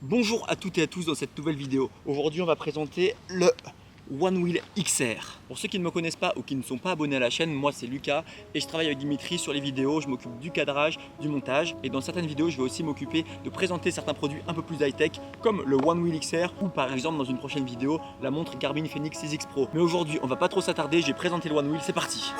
Bonjour à toutes et à tous dans cette nouvelle vidéo. Aujourd'hui on va présenter le Onewheel XR. Pour ceux qui ne me connaissent pas ou qui ne sont pas abonnés à la chaîne, moi c'est Lucas et je travaille avec Dimitri sur les vidéos. Je m'occupe du cadrage, du montage et dans certaines vidéos je vais aussi m'occuper de présenter certains produits un peu plus high-tech comme le Onewheel XR ou par exemple dans une prochaine vidéo la montre Garmin Fenix 6X Pro. Mais aujourd'hui on va pas trop s'attarder, j'ai présenté le Onewheel, c'est parti.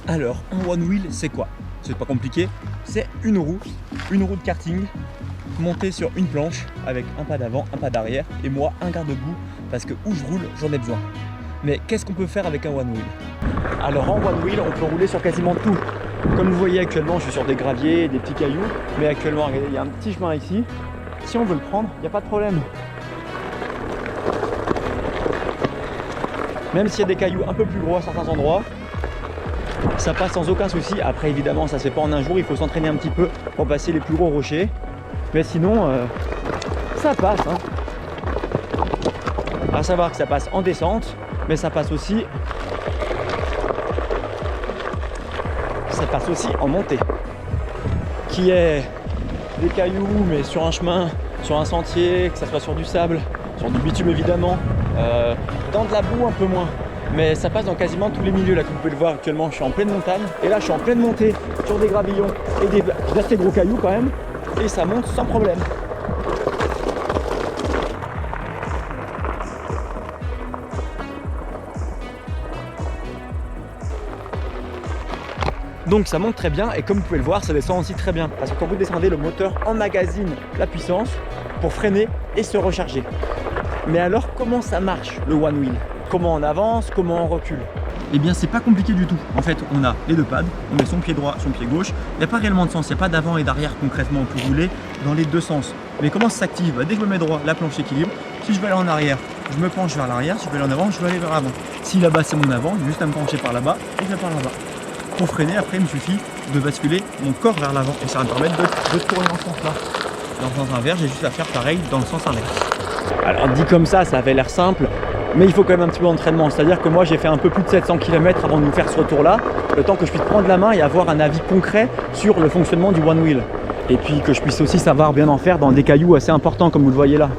Alors, un Onewheel, c'est quoi? C'est pas compliqué, c'est une roue de karting montée sur une planche avec un pas d'avant, un pas d'arrière et moi un garde-boue parce que où je roule, j'en ai besoin. Mais qu'est-ce qu'on peut faire avec un Onewheel? Alors en Onewheel, on peut rouler sur quasiment tout. Comme vous voyez actuellement, je suis sur des graviers, des petits cailloux, mais actuellement, regardez, il y a un petit chemin ici. Si on veut le prendre, il n'y a pas de problème. Même s'il y a des cailloux un peu plus gros à certains endroits, ça passe sans aucun souci. Après évidemment ça se fait pas en un jour, il faut s'entraîner un petit peu pour passer les plus gros rochers. Mais sinon ça passe hein. À savoir que ça passe en descente, mais ça passe aussi en montée. Qui est des cailloux mais sur un chemin, sur un sentier, que ça soit sur du sable, sur du bitume évidemment, dans de la boue un peu moins. Mais ça passe dans quasiment tous les milieux. Là, comme vous pouvez le voir actuellement, je suis en pleine montagne. Et là, je suis en pleine montée sur des gravillons et des assez gros cailloux quand même. Et ça monte sans problème. Donc ça monte très bien et comme vous pouvez le voir, ça descend aussi très bien. Parce que quand vous descendez, le moteur emmagasine la puissance pour freiner et se recharger. Mais alors, comment ça marche le Onewheel? Comment on avance, comment on recule? Eh bien c'est pas compliqué du tout. En fait on a les deux pads, on met son pied droit, son pied gauche. Il n'y a pas réellement de sens, il n'y a pas d'avant et d'arrière concrètement. On peut rouler dans les deux sens. Mais comment ça s'active? Dès que je me mets droit, la planche s'équilibre. Si je veux aller en arrière, je me penche vers l'arrière. Si je veux aller en avant, je vais aller vers l'avant. Si là-bas c'est mon avant, j'ai juste à me pencher par là-bas et je vais par là-bas. Pour freiner, après il me suffit de basculer mon corps vers l'avant. Et ça va me permettre de tourner dans ce sens-là. Dans le sens inverse, j'ai juste à faire pareil dans le sens inverse. Alors dit comme ça avait l'air simple. Mais il faut quand même un petit peu d'entraînement, c'est-à-dire que moi j'ai fait un peu plus de 700 km avant de nous faire ce retour-là, le temps que je puisse prendre la main et avoir un avis concret sur le fonctionnement du Onewheel. Et puis que je puisse aussi savoir bien en faire dans des cailloux assez importants comme vous le voyez là.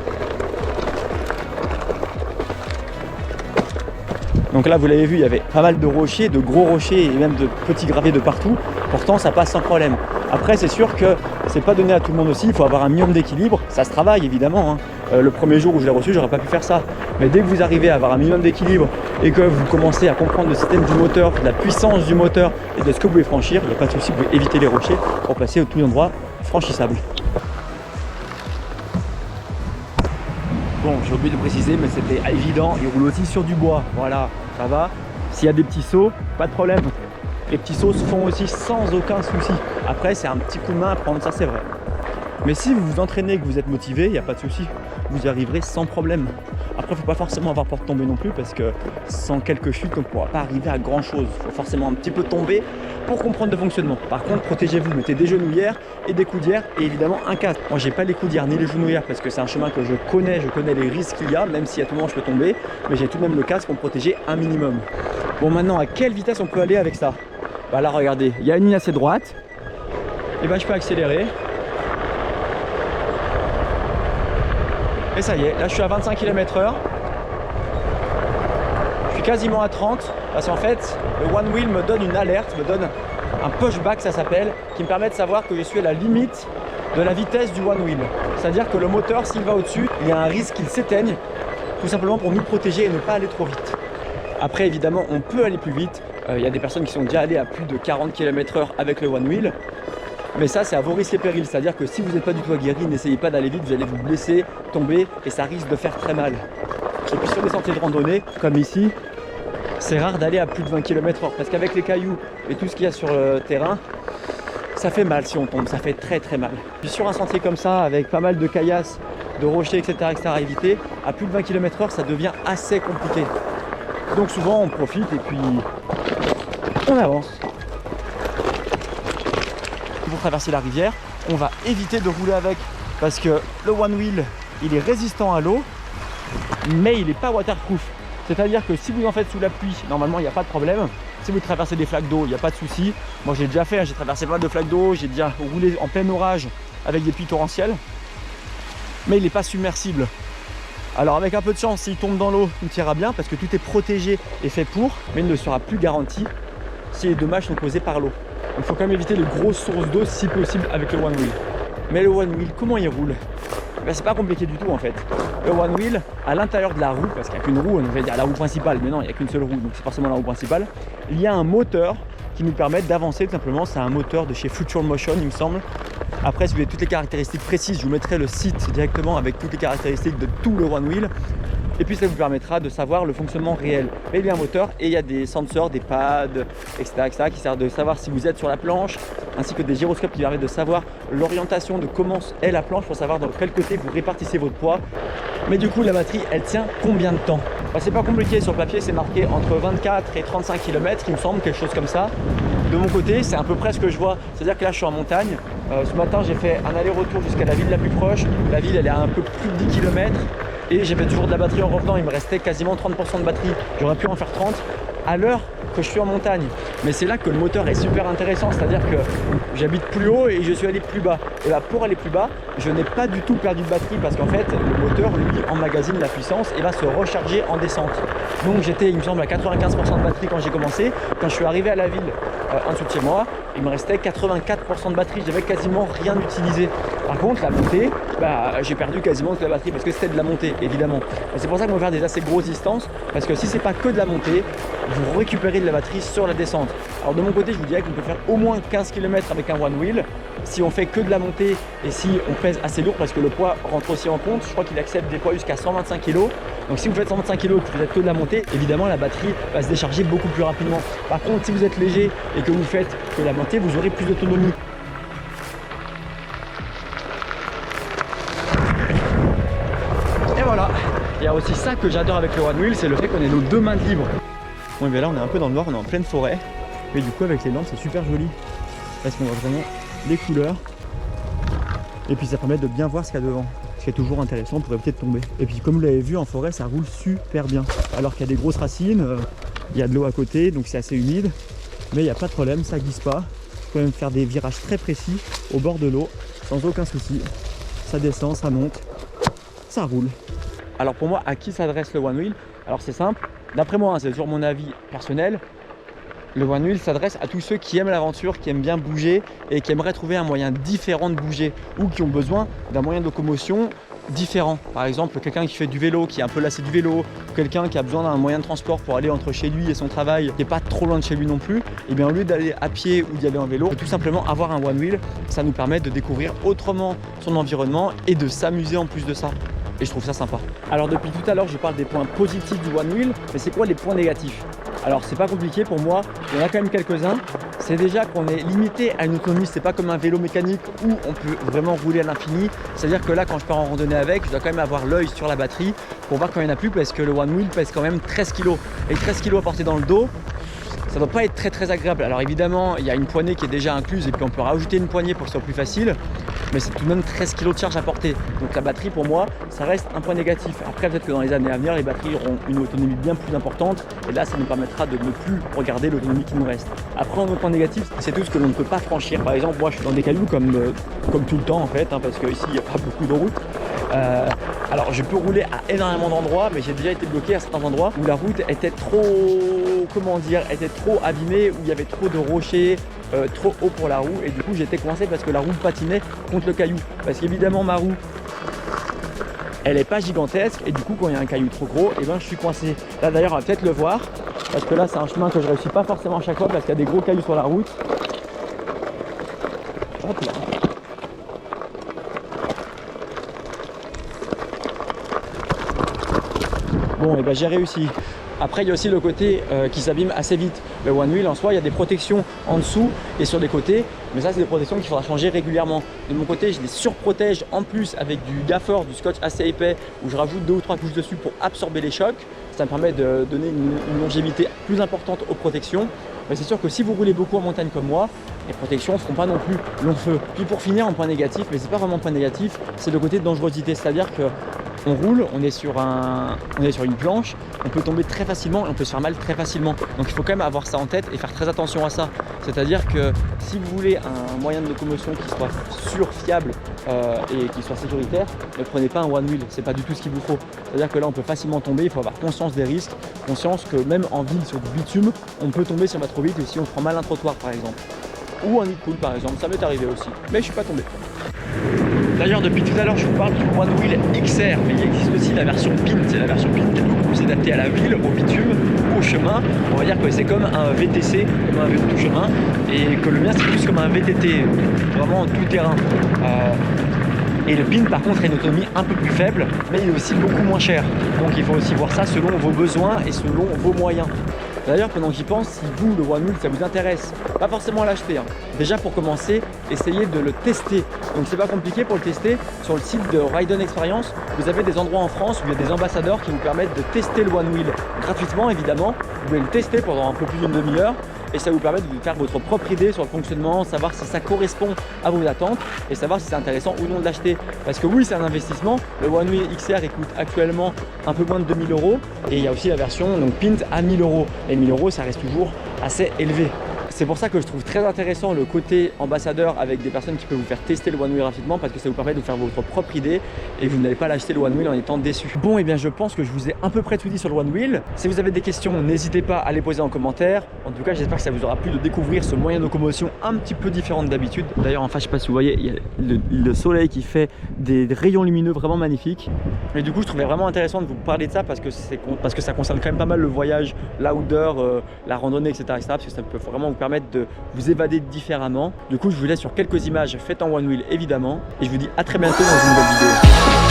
Donc là vous l'avez vu, il y avait pas mal de rochers, de gros rochers et même de petits graviers de partout, pourtant ça passe sans problème. Après c'est sûr que c'est pas donné à tout le monde aussi, il faut avoir un minimum d'équilibre, ça se travaille évidemment hein. Le premier jour où je l'ai reçu, j'aurais pas pu faire ça. Mais dès que vous arrivez à avoir un minimum d'équilibre et que vous commencez à comprendre le système du moteur, de la puissance du moteur et de ce que vous pouvez franchir, il n'y a pas de souci, vous pouvez éviter les rochers pour passer au tout endroit franchissable. Bon, j'ai oublié de préciser, mais c'était évident, il roule aussi sur du bois. Voilà, ça va. S'il y a des petits sauts, pas de problème. Les petits sauts se font aussi sans aucun souci. Après, c'est un petit coup de main à prendre, ça c'est vrai. Mais si vous vous entraînez et que vous êtes motivé, il n'y a pas de souci, vous y arriverez sans problème. Après, il ne faut pas forcément avoir peur de tomber non plus parce que sans quelques chutes, on ne pourra pas arriver à grand chose. Il faut forcément un petit peu tomber pour comprendre le fonctionnement. Par contre, protégez-vous, mettez des genouillères et des coudières et évidemment un casque. Moi, j'ai pas les coudières ni les genouillères parce que c'est un chemin que je connais les risques qu'il y a, même si à tout moment je peux tomber, mais j'ai tout de même le casque pour me protéger un minimum. Bon, maintenant, à quelle vitesse on peut aller avec ça? Bah là, regardez, il y a une ligne assez droite, et bah je peux accélérer. Et ça y est, là je suis à 25 km/h. Je suis quasiment à 30 parce qu'en fait, le One Wheel me donne une alerte, me donne un pushback, ça s'appelle, qui me permet de savoir que je suis à la limite de la vitesse du One Wheel. C'est-à-dire que le moteur, s'il va au-dessus, il y a un risque qu'il s'éteigne, tout simplement pour nous protéger et ne pas aller trop vite. Après, évidemment, on peut aller plus vite. Il y a des personnes qui sont déjà allées à plus de 40 km/h avec le One Wheel. Mais ça, c'est à vos risques et périls. C'est-à-dire que si vous n'êtes pas du tout aguerri, n'essayez pas d'aller vite, vous allez vous blesser, tomber et ça risque de faire très mal. Et puis sur des sentiers de randonnée, comme ici, c'est rare d'aller à plus de 20 km/h parce qu'avec les cailloux et tout ce qu'il y a sur le terrain, ça fait mal si on tombe, ça fait très très mal. Puis sur un sentier comme ça, avec pas mal de caillasses, de rochers, etc. à éviter, à plus de 20 km/h, ça devient assez compliqué. Donc souvent on profite et puis on avance. Pour traverser la rivière, on va éviter de rouler avec parce que le One Wheel, il est résistant à l'eau, mais il n'est pas waterproof. C'est-à-dire que si vous en faites sous la pluie, normalement il n'y a pas de problème. Si vous traversez des flaques d'eau, il n'y a pas de souci. Moi j'ai déjà fait, j'ai traversé pas mal de flaques d'eau, j'ai déjà roulé en plein orage avec des pluies torrentielles. Mais il n'est pas submersible. Alors avec un peu de chance, s'il tombe dans l'eau, tout ira bien parce que tout est protégé et fait pour, mais il ne sera plus garanti si les dommages sont causés par l'eau. Il faut quand même éviter les grosses sources d'eau si possible avec le One Wheel. Mais le One Wheel, comment il roule? Ben, c'est pas compliqué du tout en fait. Le One Wheel, à l'intérieur de la roue, parce qu'il n'y a qu'une roue, on va dire la roue principale, mais non, il n'y a qu'une seule roue, donc c'est forcément la roue principale, il y a un moteur qui nous permet d'avancer tout simplement. C'est un moteur de chez Future Motion, il me semble. Après, si vous avez toutes les caractéristiques précises, je vous mettrai le site directement avec toutes les caractéristiques de tout le One Wheel. Et puis ça vous permettra de savoir le fonctionnement réel. Mais il y a un moteur et il y a des sensors, des pads, etc. qui servent de savoir si vous êtes sur la planche, ainsi que des gyroscopes qui permettent de savoir l'orientation de comment est la planche pour savoir dans quel côté vous répartissez votre poids. Mais du coup, la batterie, elle tient combien de temps? C'est pas compliqué, sur le papier, c'est marqué entre 24 et 35 km, il me semble, quelque chose comme ça. De mon côté, c'est à peu près ce que je vois. C'est-à-dire que là, je suis en montagne. Ce matin, j'ai fait un aller-retour jusqu'à la ville la plus proche. La ville, elle est à un peu plus de 10 km. Et j'avais toujours de la batterie en revenant, il me restait quasiment 30% de batterie. J'aurais pu en faire 30 à l'heure que je suis en montagne. Mais c'est là que le moteur est super intéressant, c'est-à-dire que j'habite plus haut et je suis allé plus bas. Et là, pour aller plus bas, je n'ai pas du tout perdu de batterie parce qu'en fait, le moteur, lui, emmagasine la puissance et va se recharger en descente. Donc j'étais, il me semble, à 95% de batterie quand j'ai commencé. Quand je suis arrivé à la ville en dessous de chez moi, il me restait 84% de batterie. J'avais quasiment rien utilisé. Par contre, la montée, j'ai perdu quasiment toute la batterie parce que c'était de la montée, évidemment. Et c'est pour ça qu'on va faire des assez grosses distances parce que si c'est pas que de la montée, vous récupérez de la batterie sur la descente. Alors de mon côté, je vous dirais qu'on peut faire au moins 15 km avec un One Wheel si on fait que de la montée et si on pèse assez lourd parce que le poids rentre aussi en compte. Je crois qu'il accepte des poids jusqu'à 125 kg. Donc si vous faites 125 kg et que vous faites que de la montée, évidemment la batterie va se décharger beaucoup plus rapidement. Par contre, si vous êtes léger et que vous faites que la montée, vous aurez plus d'autonomie. Et voilà. Il y a aussi ça que j'adore avec le One Wheel, c'est le fait qu'on ait nos deux mains libres. Bon, et bien là on est un peu dans le noir, on est en pleine forêt. Mais du coup avec les lampes c'est super joli. Parce qu'on voit vraiment les couleurs. Et puis ça permet de bien voir ce qu'il y a devant. Ce qui est toujours intéressant pour éviter de tomber. Et puis comme vous l'avez vu en forêt, ça roule super bien. Alors qu'il y a des grosses racines, il y a de l'eau à côté, donc c'est assez humide. Mais il n'y a pas de problème, ça glisse pas. Vous pouvez même faire des virages très précis au bord de l'eau, sans aucun souci. Ça descend, ça monte, ça roule. Alors pour moi, à qui s'adresse le One Wheel? Alors c'est simple. D'après moi, c'est toujours mon avis personnel, le One Wheel s'adresse à tous ceux qui aiment l'aventure, qui aiment bien bouger et qui aimeraient trouver un moyen différent de bouger ou qui ont besoin d'un moyen de locomotion différent. Par exemple, quelqu'un qui fait du vélo, qui est un peu lassé du vélo, quelqu'un qui a besoin d'un moyen de transport pour aller entre chez lui et son travail, qui n'est pas trop loin de chez lui non plus, et bien au lieu d'aller à pied ou d'y aller en vélo, tout simplement avoir un One Wheel, ça nous permet de découvrir autrement son environnement et de s'amuser en plus de ça. Et je trouve ça sympa. Alors depuis tout à l'heure, je parle des points positifs du One Wheel, mais c'est quoi les points négatifs? Alors c'est pas compliqué pour moi, il y en a quand même quelques-uns. C'est déjà qu'on est limité à une autonomie, c'est pas comme un vélo mécanique où on peut vraiment rouler à l'infini. C'est-à-dire que là quand je pars en randonnée avec, je dois quand même avoir l'œil sur la batterie pour voir quand il n'y en a plus parce que le One Wheel pèse quand même 13 kg. Et 13 kg à porter dans le dos, ça doit pas être très agréable. Alors évidemment, il y a une poignée qui est déjà incluse et puis on peut rajouter une poignée pour que ce soit plus facile. Mais c'est tout de même 13 kg de charge à porter. Donc la batterie pour moi, ça reste un point négatif. Après peut-être que dans les années à venir, les batteries auront une autonomie bien plus importante. Et là, ça nous permettra de ne plus regarder l'autonomie qui nous reste. Après, un autre point négatif, c'est tout ce que l'on ne peut pas franchir. Par exemple, moi je suis dans des cailloux comme tout le temps en fait, parce qu'ici il n'y a pas beaucoup de route. Alors je peux rouler à énormément d'endroits, mais j'ai déjà été bloqué à certains endroits où la route était trop, comment dire, était trop abîmée, où il y avait trop de rochers, trop haut pour la roue, et du coup j'étais coincé parce que la roue patinait contre le caillou. Parce qu'évidemment ma roue, elle est pas gigantesque, et du coup quand il y a un caillou trop gros, et ben je suis coincé. Là d'ailleurs on va peut-être le voir, parce que là c'est un chemin que je réussis pas forcément à chaque fois parce qu'il y a des gros cailloux sur la route. Hop là. Bon, et ben j'ai réussi. Après, il y a aussi le côté qui s'abîme assez vite. Le One Wheel en soi, il y a des protections en dessous et sur les côtés, mais ça, c'est des protections qu'il faudra changer régulièrement. De mon côté, j'ai des surprotèges en plus avec du gaffer, du scotch assez épais, où je rajoute 2 ou 3 couches dessus pour absorber les chocs. Ça me permet de donner une longévité plus importante aux protections. Mais c'est sûr que si vous roulez beaucoup en montagne comme moi, les protections ne feront pas non plus long feu. Puis pour finir, en point négatif, mais c'est pas vraiment un point négatif, c'est le côté de dangerosité, c'est-à-dire que on roule, on est sur une planche, on peut tomber très facilement et on peut se faire mal très facilement. Donc il faut quand même avoir ça en tête et faire très attention à ça. C'est-à-dire que si vous voulez un moyen de locomotion qui soit sûr, fiable et qui soit sécuritaire, ne prenez pas un one wheel, c'est pas du tout ce qu'il vous faut. C'est-à-dire que là on peut facilement tomber, il faut avoir conscience des risques, conscience que même en ville sur du bitume, on peut tomber si on va trop vite et si on prend mal un trottoir par exemple. Ou un nid de poule par exemple, ça m'est arrivé aussi, mais je suis pas tombé. D'ailleurs, depuis tout à l'heure, je vous parle du One Wheel XR, mais il existe aussi la version Pint. C'est la version Pint qui est beaucoup plus adaptée à la ville, au bitume, au chemin. On va dire que c'est comme un VTC, comme un vélo tout chemin, et que le mien c'est plus comme un VTT, vraiment en tout terrain. Et le Pint par contre a une autonomie un peu plus faible, mais il est aussi beaucoup moins cher. Donc il faut aussi voir ça selon vos besoins et selon vos moyens. D'ailleurs, pendant que j'y pense, si vous, le One Wheel, ça vous intéresse, pas forcément à l'acheter. Déjà pour commencer, essayez de le tester. Donc c'est pas compliqué pour le tester. Sur le site de Ride On Experience, vous avez des endroits en France où il y a des ambassadeurs qui vous permettent de tester le One Wheel gratuitement, évidemment. Vous pouvez le tester pendant un peu plus d'une demi-heure. Et ça vous permet de vous faire votre propre idée sur le fonctionnement, savoir si ça correspond à vos attentes et savoir si c'est intéressant ou non de l'acheter. Parce que oui, c'est un investissement. Le One Wheel XR il coûte actuellement un peu moins de 2000 € et il y a aussi la version donc Pint à 1000 €. Et 1000 € ça reste toujours assez élevé. C'est pour ça que je trouve très intéressant le côté ambassadeur avec des personnes qui peuvent vous faire tester le One Wheel rapidement parce que ça vous permet de vous faire votre propre idée et vous n'allez pas l'acheter le One Wheel en étant déçu. Bon, et bien je pense que je vous ai à peu près tout dit sur le One Wheel. Si vous avez des questions, n'hésitez pas à les poser en commentaire. En tout cas, j'espère que ça vous aura plu de découvrir ce moyen de locomotion un petit peu différent d'habitude. D'ailleurs, en face, je sais pas si vous voyez, il y a le soleil qui fait des rayons lumineux vraiment magnifiques. Et du coup, je trouvais vraiment intéressant de vous parler de ça parce que ça concerne quand même pas mal le voyage, l'outdoor, la randonnée, etc., parce que ça peut vraiment vous permettre de vous évader différemment. Du coup, je vous laisse sur quelques images faites en One Wheel évidemment et je vous dis à très bientôt dans une nouvelle vidéo.